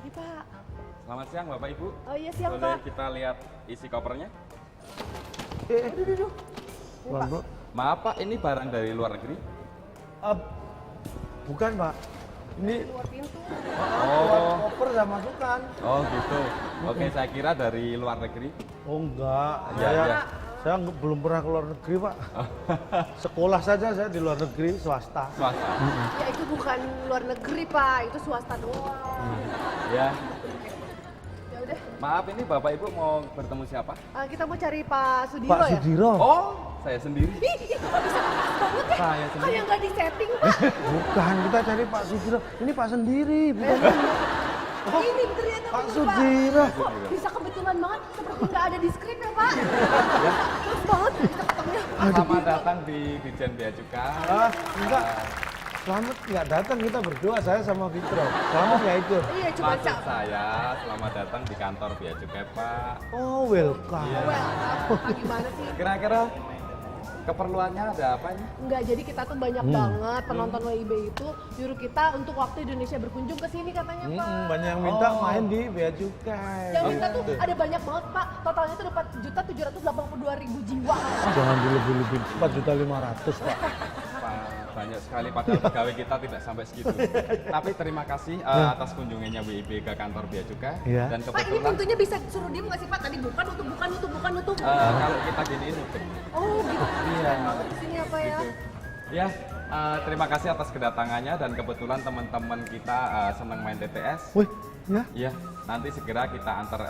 Hai Pak. Selamat siang Bapak Ibu. Oh iya siang Boleh Pak. kita lihat isi kopernya? Aduh. Bro. Maaf Pak, ini barang dari luar negeri? Bukan Pak, ini Keluar pintu. koper saya masukkan. Oh gitu. Oke, saya kira dari luar negeri. Oh enggak, Iya, iya. saya belum pernah ke luar negeri Pak. Sekolah saja saya di luar negeri, swasta. Swasta. Ya itu bukan luar negeri Pak, itu swasta doang. Ya. Ya udah, Maaf, ini Bapak Ibu mau bertemu siapa? kita mau cari Pak Sudiro Pak ya. Sudiro. Oh, saya sendiri. Ih, kok bisa banget ya? Saya sendiri. Kayak nggak di setting Pak. Bukan, kita cari Pak Sudiro. Ini Pak sendiri, bukan Ini ternyata Pak bener, Sudiro. Kok bisa kebetulan banget seperti nggak ada di skrip ya Pak. Terus banget kita ketemunya. Selamat datang di Dijen Bea Cukai. Enggak. Selamat nggak datang, kita berdua, saya sama Fitro. Selamat nggak ikut. Iya cuma Maksud cap. saya, selamat datang di kantor Bea Cukai Pak. Oh, welcome. Iya. Well, Pak gimana sih? Kira-kira keperluannya ada apa ini? Enggak, jadi kita tuh banyak banget penonton WIB itu nyuruh kita untuk waktu Indonesia berkunjung ke sini katanya Pak. Banyak yang minta Oh. main di Bea Cukai. Yang minta tuh ada banyak banget Pak, totalnya tuh 4.782.000 jiwa. Jangan dilebih-lebih, 4.500.000 Pak. Banyak sekali padahal pegawai kita tidak sampai segitu. Tapi terima kasih atas kunjungannya WIB ke kantor Bea Cukai. Iya. Dan Pak ini kebetulan pintunya bisa suruh diem nggak sih Pak? Tadi bukan nutup. kalau kita giniin nutup. Oh gitu. Iya. Banget di sini apa ya? Gitu. Ya, terima kasih atas kedatangannya dan kebetulan teman-teman kita senang main TTS. Wih, ya? Iya, nanti segera kita antar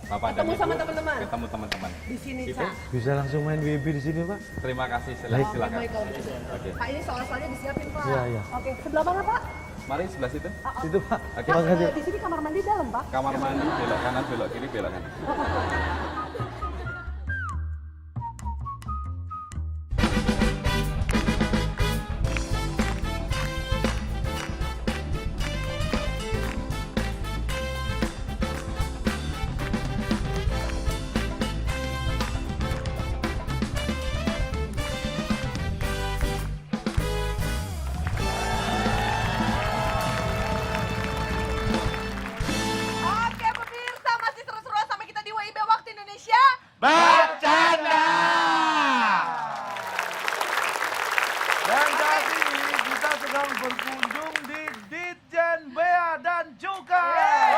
Bapak Ketemu dan Ibu sama teman-teman? ketemu teman-teman. Di sini Gitu. Cak. Bisa langsung main WIB di sini Pak? Terima kasih, Baik. silakan. Baik kalau begitu. Oke. Pak ini soal-soalnya disiapin Pak. Iya, iya. Oke, sebelah mana Pak? Mari sebelah situ. Itu Pak. Oke. Pak, Makasih. di sini kamar mandi dalam Pak. Kamar mandi belok kanan, belok kiri, belok kanan. Oke pemirsa, masih seru-seruan sama kita di WIB Waktu Indonesia. Bercanda. Dan saat ini kita sedang berkunjung di Ditjen Bea dan Cukai.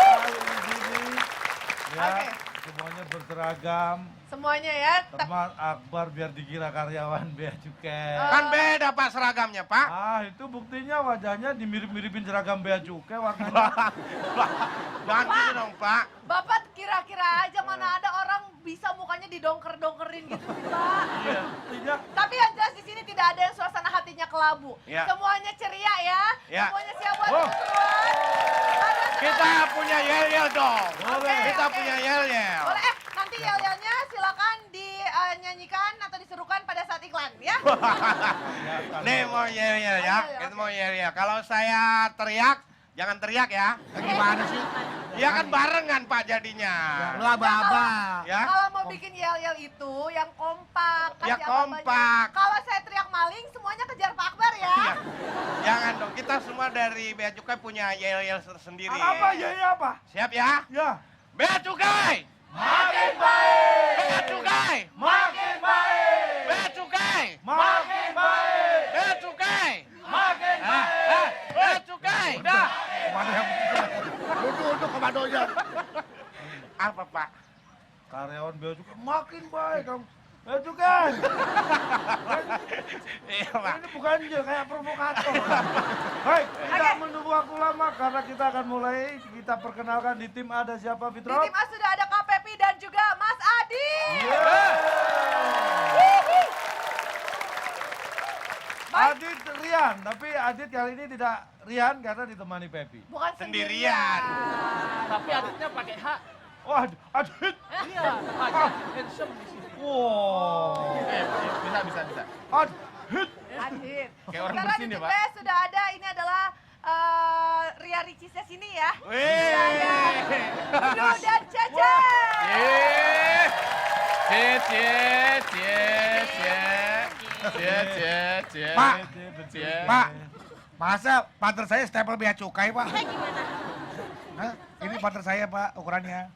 Di sini, ya, Oke. semuanya berseragam. Semuanya ya. Termas Akbar biar dikira karyawan Bea Cukai. Kan beda Pak seragamnya Pak. Itu buktinya wajahnya dimirip-miripin seragam Bea Cukai warnanya. Jangan gitu dong Pak. Bapak kira-kira aja mana ada orang bisa mukanya didongker-dongkerin gitu sih Pak. Iya, buktinya Tapi yang jelas di sini tidak ada yang suasana hatinya kelabu. Ya. Semuanya ceria ya. Ya. Semuanya siap buat Oh. seru-seruan. Ada Kita punya yel-yel dong. Oke, Kita oke. punya yel-yel. Boleh nanti yel-yelnya silakan dinyanyikan atau disuruhkan pada saat iklan ya. Nih mau yel-yel ya. Oke, Kita oke. mau yel-yel. Kalau saya teriak, jangan teriak ya. Gimana sih? Ya kan barengan Pak jadinya. Nah, Ya. Kalau mau bikin yel-yel itu yang kompak. Ya, kasih apa-apanya. kompak. Kalau saya teriak maling semuanya kejar Pak Akbar ya. Ya. Jangan dong. Kita semua dari Bea Cukai punya yel-yel tersendiri. apa ya ini apa? Siap ya? Ya, Bea Cukai. makin baik, Bea Cukai. makin baik, Bea Cukai. makin baik, Bea Cukai. makin Bea Cukai. Udah. Mana yang duduk komandonya. Apa Pak? Karyawan Bea Cukai makin baik kamu. Bea Cukai. Iya Pak. Ini bukan jil, kayak provokator. Baik, tidak menunggu waktu lama karena kita akan mulai. Kita perkenalkan di tim ada siapa Di Fitro? tim A sudah ada Kak Pepi dan juga Mas Adi. Adit Rian, tapi Adit kali ini tidak Rian karena ditemani Pepi. Bukan Sendirian. Tapi aditnya pakai H. Oh, Adit. Iya, H handsome di sini. Wow. Bisa. Adit. Adit. Kayak orang Sementara bersin di ya, tim Pak. B sudah ada, ini adalah Ria Ricisnya sini ya. Wih. Dudu dan Caca. Pak, Pak, Masa partner saya stempel bea cukai, Pak? Gimana? Hah? Ini partner saya, Pak, ukurannya.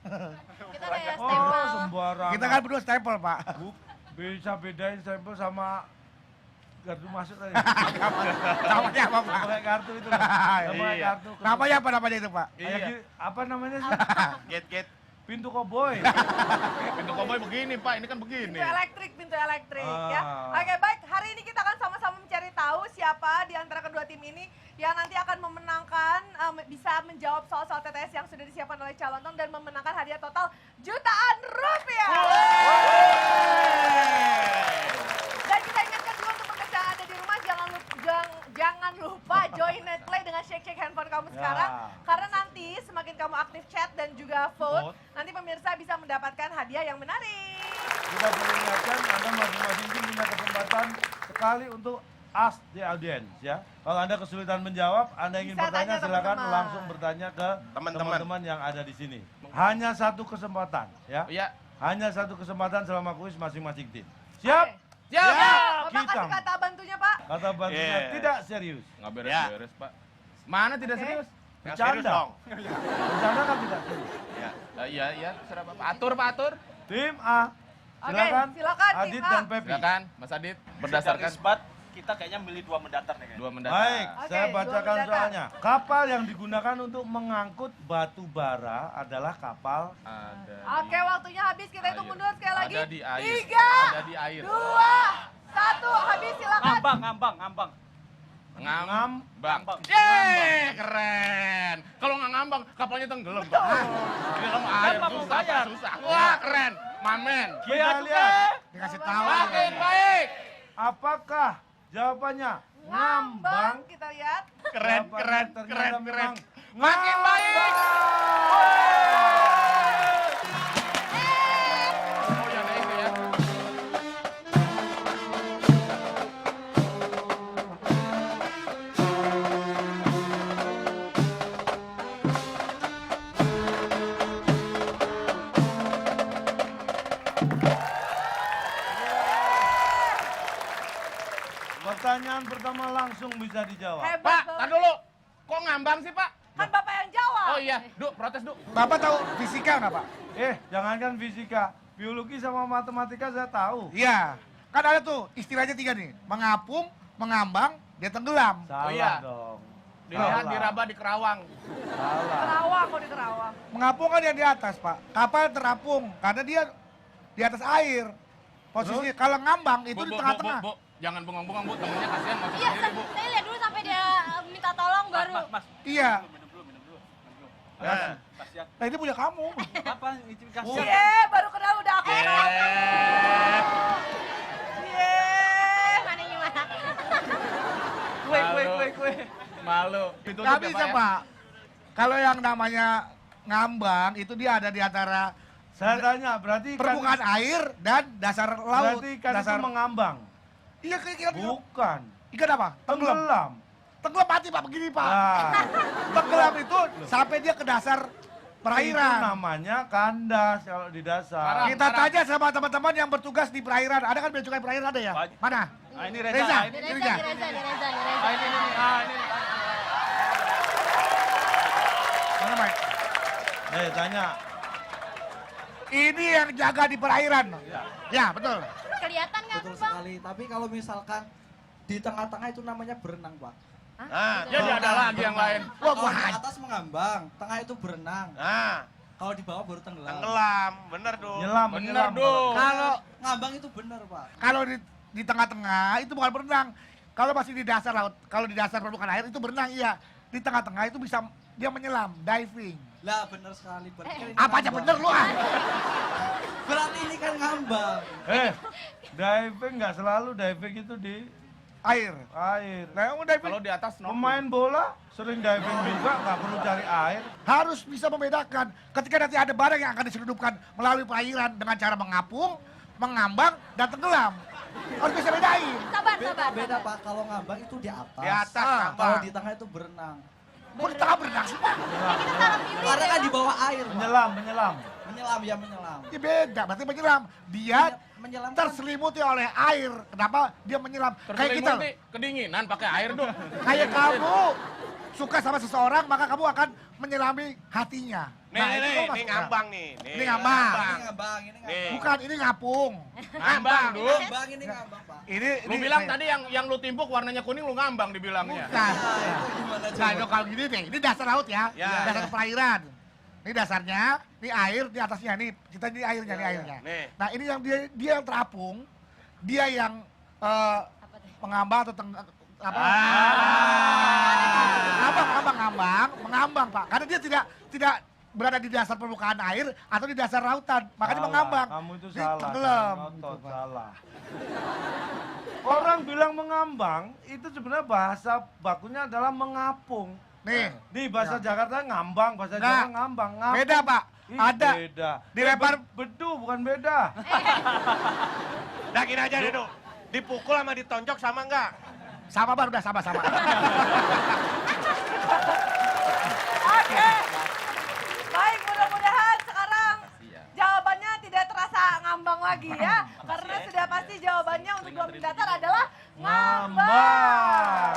Kita kayak Oh, stempel. sembarangan. Kita kan berdua stempel, Pak. Bisa bedain stempel sama kartu masuk tadi. Namanya apa, Pak? Pakai kartu itu. Pakai kartu. Namanya apa itu, Pak? Kayak apa namanya sih? Gate. Pintu koboi. Pintu koboi begini, Pak. Ini kan begini. Pintu elektrik ya. Ah. Oke, baik. Hari ini kita akan sama-sama mencari tahu siapa di antara kedua tim ini yang nanti akan memenangkan, bisa menjawab soal-soal TTS yang sudah disiapkan oleh calon Tong dan memenangkan hadiah total jutaan rupiah. Dan kita ingatkan juga untuk pemirsa yang ada di rumah, jangan lupa join Netplay dengan shake handphone kamu sekarang. Karena nanti semakin kamu aktif chat dan juga vote, nanti pemirsa bisa mendapatkan hadiah yang menarik. Kita perlu ingatkan Anda masing-masing tim punya kesempatan sekali untuk ask the audience ya. Kalau Anda kesulitan menjawab, Anda ingin Bisa bertanya tanya silakan teman-teman. langsung bertanya ke Teman-teman. teman-teman yang ada di sini. Hanya satu kesempatan ya. Iya. Hanya satu kesempatan selama kuis masing-masing tim. Siap? Oke. Siap. Bapak Kita. kasih kata bantunya, Pak. Kata bantunya tidak serius. Nggak beres-beres, Pak. Mana tidak Oke. serius? Yang serius Bercanda. dong. Bercanda kan tidak serius. Iya, terserah Pak. Atur, Pak, atur. Tim A. Oke, Silakan. silakan, tim Adit A. dan Pepi. Silakan, Mas Adit. Berdasarkan kita kayaknya milih 2 mendatar nih kayaknya. 2 mendatar. Baik, Oke, saya dua bacakan mendatar. soalnya. Kapal yang digunakan untuk mengangkut batu bara adalah kapal Ada. Oke, waktunya habis. Kita hitung Air. mundur sekali lagi. Ada di air. 3, Ada di air. 2, 1. Habis, silakan. Ngambang. Ngambang. Yeay, keren. Kalau nggak ngambang, kapalnya tenggelam. Pak. Ini kamu air, Kan mau susah, bayar. Pak, susah. Wah, keren. Mamen. Kita lihat Dikasih tahu. Makin baik. apakah jawabannya ngambang. Kita lihat. Keren. Jawabannya ternyata memang Makin baik. Oh, yang itu ya. Pertanyaan pertama langsung bisa dijawab. Hebat, Pak, Bapak. tar dulu. Kok ngambang sih, Pak? Kan Bapak yang jawab. Oh iya, Duk, protes, Duk. Bapak tahu fisika nggak, Pak? Jangankan fisika, biologi sama matematika saya tahu. Iya. Kan ada tuh istilahnya 3 nih. Mengapung, mengambang, dia tenggelam. Salah iya. dong. Dilihat Salah. di Raba di Kerawang. Salah. Kerawang, kok di Kerawang. Mengapung kan yang di atas, Pak. Kapal terapung karena dia di atas air. Posisi kalau ngambang itu di tengah-tengah. Bu. Jangan bengong-bengong, Bu. Temennya kasihan, mau Iya, sendiri, Bu. saya lihat dulu sampai dia minta tolong baru. Iya. Nah. Nah ini punya kamu. Baru kenal udah aku kenal. Gimana gimana? Kue. Malu. Itu Nggak bisa, Pak. Kalau yang namanya ngambang itu dia ada di antara Saya tanya, berarti ikan, permukaan air dan dasar laut. berarti ikan dasar itu mengambang? Iya, kira-kira. Bukan. Ikan apa? Tenggelam. Tenggelam. Tenggelam mati, Pak, begini, Pak. Nah, Tenggelam itu sampai dia ke dasar itu perairan. namanya kandas kalau di dasar. Parah. Kita tanya sama teman-teman yang bertugas di perairan. Ada kan bea cukai perairan ada ya? Mana? Nah, ini Reza. Reza. Di Reza. Ah, ini. Mana, Mike? Tanya. Ini yang jaga di perairan. Ya, betul. Kelihatan nggak Betul tuh bang? sekali, tapi kalau misalkan di tengah-tengah itu namanya berenang, Pak. Nah, jadi ada lagi yang lain. Wah, Kalau di gua atas mengambang, tengah itu berenang. Nah, Kalau di bawah baru tenggelam. tenggelam. Bener, dong. Nyelam, Bener, menyelam. Duk. Kalau Ngambang itu benar, Pak. kalau di tengah-tengah itu bukan berenang. Kalau masih di dasar laut, kalau di dasar permukaan air itu berenang, iya. Di tengah-tengah itu bisa dia menyelam, diving. Lah, benar sekali. Berarti kan ini Apa aja ngambang. bener lu ah? Berarti ini kan ngambang. Diving nggak selalu diving itu di Air. air. Nah, yang diving Kalau di atas snorkeling. Pemain bola sering diving juga, nggak perlu cari air. harus bisa membedakan ketika nanti ada barang yang akan diselundupkan melalui perairan dengan cara mengapung, mengambang, dan tenggelam. Harus bisa bedain. Sabar. Beda, Pak. Kalau ngambang itu di atas. Di atas ngambang. Kalau di tengah itu berenang. Kok di tengah berenang sih, Pak? Kita taruh pilih. Karena kan di bawah air, Pak. Menyelam, menyelam. Menyelam, ya menyelam. Ya beda, berarti menyelam. Dia Menyelam. terselimuti oleh air. Kenapa dia menyelam? Kayak kita. Terselimuti, kedinginan pakai air dong. Kayak kamu suka sama seseorang, maka kamu akan menyelami hatinya. Nih, itu kamu ini masuk ngambang nih. Ini ngambang. Ini ngambang, ini ngambang. Nih. Bukan, ini ngapung. Ngambang, Du. Ngambang, ini ngambang, Pak. Ini Lu ini bilang kayak- tadi yang lu timpuk warnanya kuning lu ngambang dibilangnya. Bukan. Itu gimana Nah, coba? kalau gini nih, ini dasar laut ya. Ya. Dasar perairan. Ini dasarnya, ini air, ini atasnya, nih kita ini airnya, ini airnya. Nih. Nah, ini yang dia yang terapung, dia yang mengambang atau apa? Mengambang, Pak. Karena dia tidak berada di dasar permukaan air atau di dasar lautan, makanya mengambang. Kamu itu Dia salah. tenggelam. Kan? Ngotot, Gitu, Pak. salah. Orang bilang mengambang, itu sebenarnya bahasa bakunya adalah mengapung. Nih, Nih bahasa Jakarta ngambang, bahasa Nah, Jawa ngambang. Ngapung. beda, Pak. Ih, Ada. Beda. Dilempar. Bedu bukan beda. Udah gini aja deh, Du. Dipukul sama ditonjok sama enggak? Sama, Bar, udah sama-sama. Oke. Baik, mudah-mudahan sekarang jawabannya tidak terasa ngambang lagi ya. Karena sudah pasti jawabannya untuk 2 menit datar adalah ngambang.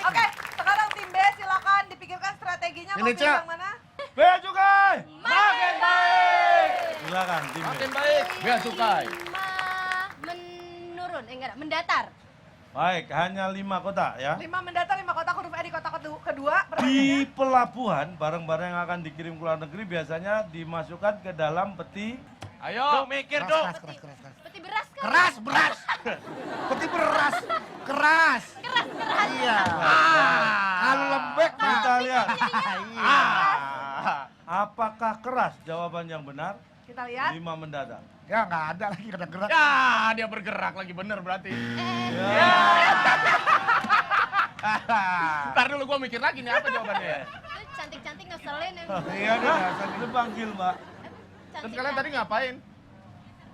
Oke, sekarang tim B silakan dipikirkan strateginya mau Ini, pilih Cak. yang mana? Bea cukai. Makin baik. Silakan tim B. Makin baik. Bea cukai. 5 menurun, enggak, mendatar. Baik, hanya 5 kota ya. 5 mendatar, 5 kotak huruf E di kotak kedua. Di pelabuhan, barang-barang yang akan dikirim ke luar negeri biasanya dimasukkan ke dalam peti. Du, Ayo. mikir, Du. Keras. Seperti beras kan? Keras, beras. Peti beras. Keras. Keras. Iya. Kalau lembek, Pak. Kita lihat. Iya. Apakah keras? Jawaban yang benar. Kita lihat. 5 mendatar. Ya, nggak ada lagi gerak-gerak. Ya, dia bergerak lagi bener berarti. Ntar dulu gua mikir lagi nih apa jawabannya. Itu cantik-cantik ngeselin ya. Iya nih, itu panggil Mbak. Terus kalian tadi ngapain?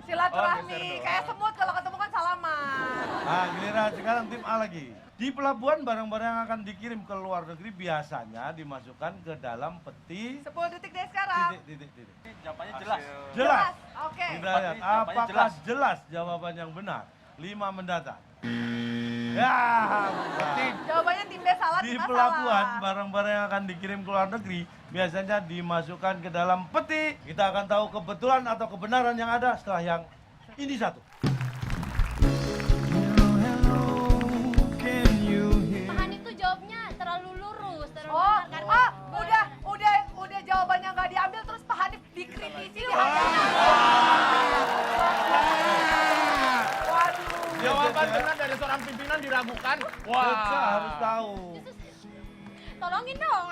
Silaturahmi, Oh, kayak semut kalau ketemu kan salaman. Nah, giliran sekarang tim A lagi. Di pelabuhan barang-barang yang akan dikirim ke luar negeri biasanya dimasukkan ke dalam peti. 10 detik deh sekarang. Titik. Jawabannya jelas. Jelas. Oke. Kita lihat, apakah jelas jawaban yang benar? 5 mendatar. Ya, bukan. Jawabannya tim B salah, Di tim A pelabuhan salah. barang-barang yang akan dikirim ke luar negeri biasanya dimasukkan ke dalam peti. Kita akan tahu kebetulan atau kebenaran yang ada setelah yang ini satu. Tahan itu jawabnya terlalu lurus, terlalu Oh, benar, karena udah jawabannya nggak diambil terus Pak Hanif dikritisi dihajar. Waduh. Jawaban benar dari seorang pimpinan diragukan. Kita harus tahu. tolongin dong.